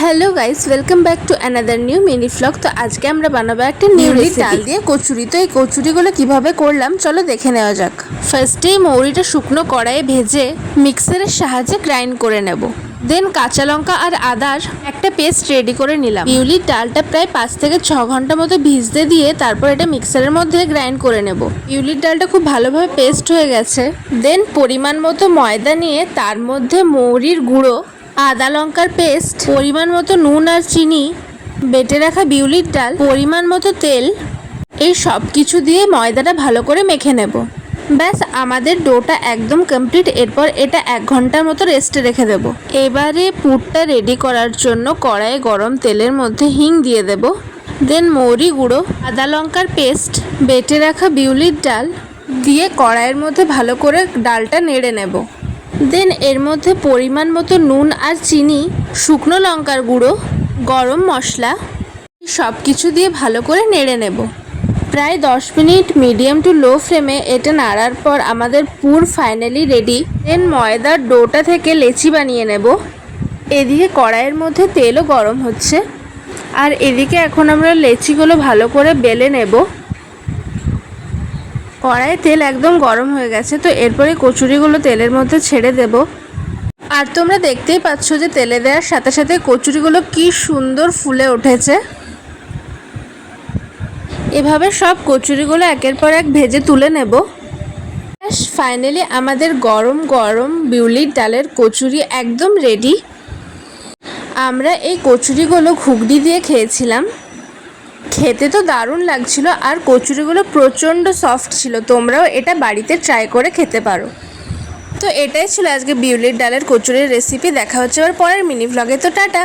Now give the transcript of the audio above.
Hello guys, welcome back to another new mini vlog. তো আজকে আমরা বানাবো একটা নিউ ডাল দিয়ে কচুরি। তো এই কচুরিগুলো কিভাবে করলাম চলো দেখে নেওয়া যাক। ফার্স্টেই মৌরিটা শুকনো কড়াইয়ে ভেজে মিক্সারের সাহায্যে গ্রাইন্ড করে নেব। দেন কাঁচা লঙ্কা আর আদার একটা পেস্ট রেডি করে নিলাম। বিউলির ডালটা প্রায় 5 থেকে 6 ঘন্টা মতো ভিজতে দিয়ে তারপর এটা মিক্সারের মধ্যে গ্রাইন্ড করে নেব। বিউলির ডালটা খুব ভালোভাবে পেস্ট হয়ে গেছে। দেন পরিমাণ মতো ময়দা নিয়ে তার মধ্যে মৌরির গুঁড়ো, আদা লঙ্কার পেস্ট, পরিমাণ মতো নুন আর চিনি, বেটে রাখা বিউলির ডাল, পরিমাণ মতো তেল, এই সব কিছু দিয়ে ময়দাটা ভালো করে মেখে নেব। ব্যাস আমাদের ডোটা একদম কমপ্লিট। এরপর এটা 1 ঘন্টার মতো রেস্টে রেখে দেব। এবারে পুরটা রেডি করার জন্য কড়াইয়ে গরম তেলের মধ্যে হিং দিয়ে দেব। দেন মৌরি গুঁড়ো, আদা লঙ্কার পেস্ট, বেটে রাখা বিউলির ডাল দিয়ে কড়াইয়ের মধ্যে ভালো করে ডালটা নেড়ে নেব। দেন এর মধ্যে পরিমাণ মতো নুন আর চিনি, শুকনো লঙ্কার গুঁড়ো, গরম মশলা সব কিছু দিয়ে ভালো করে নেড়ে নেব। প্রায় 10 মিনিট মিডিয়াম টু লো ফ্লেমে এটা নাড়ার পর আমাদের পুর ফাইনালি রেডি। দেন ময়দার ডোটা থেকে লেচি বানিয়ে নেব। এদিকে কড়াইয়ের মধ্যে তেলও গরম হচ্ছে আর এদিকে এখন আমরা লেচিগুলো ভালো করে বেলে নেব। কড়াইয়ে তেল একদম গরম হয়ে গেছে। তো এরপরে কচুরিগুলো তেলের মধ্যে ছেড়ে দেব। আর তোমরা দেখতেই পাচ্ছ যে তেলে দেওয়ার সাথে সাথে কচুরিগুলো কি সুন্দর ফুলে উঠেছে। এভাবে সব কচুরিগুলো একের পর এক ভেজে তুলে নেব। ফাইনালি আমাদের গরম গরম বিউলির ডালের কচুরি একদম রেডি। আমরা এই কচুরিগুলো ঘুগনি দিয়ে খেয়েছিলাম। খেতে তো দারুণ লাগছিল আর কচুরিগুলো প্রচণ্ড সফট ছিল। তোমরাও এটা বাড়িতে ট্রাই করে খেতে পারো। তো এটাই ছিল আজকে বিউলির ডালের কচুরির রেসিপি। দেখা হচ্ছে আবার পরের মিনি ভ্লগে। তো টাটা।